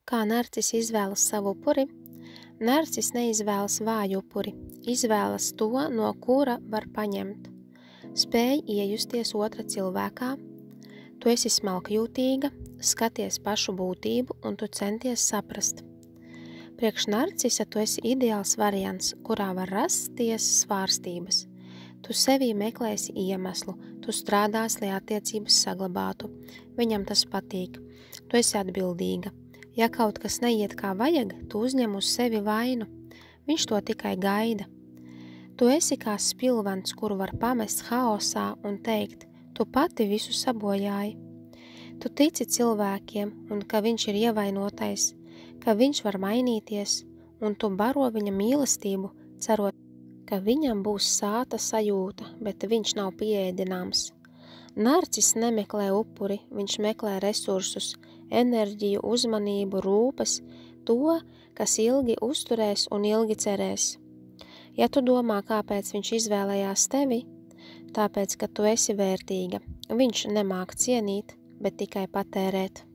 Kā narcis izvēlas savu upuri? Narcis neizvēlas vāju upuri, izvēlas to, no kura var paņemt. Spēj iejusties otra cilvēkā, tu esi smalkjūtīga, skaties pašu būtību un tu centies saprast. Priekš narcisa tu esi ideāls variants, kurā var rasties svārstības. Tu sevī meklēsi iemeslu, tu strādās, lai attiecības saglabātu. Viņam tas patīk, tu esi atbildīga. Ja kaut kas neiet kā vajag, tu uzņem uz sevi vainu. Viņš to tikai gaida. Tu esi kā spilvens, kuru var pamest haosā un teikt, tu pati visu sabojāji. Tu tici cilvēkiem un ka viņš ir ievainotais, ka viņš var mainīties, un tu baro viņa mīlestību, cerot, ka viņam būs sāta sajūta, bet viņš nav pieēdināms. Narcis nemeklē upuri, viņš meklē resursus, enerģiju, uzmanību, rūpes, to, kas ilgi uzturēs un ilgi cerēs. Ja tu domā, kāpēc viņš izvēlējās tevi, tāpēc, ka tu esi vērtīga, viņš nemāk cienīt, bet tikai patērēt.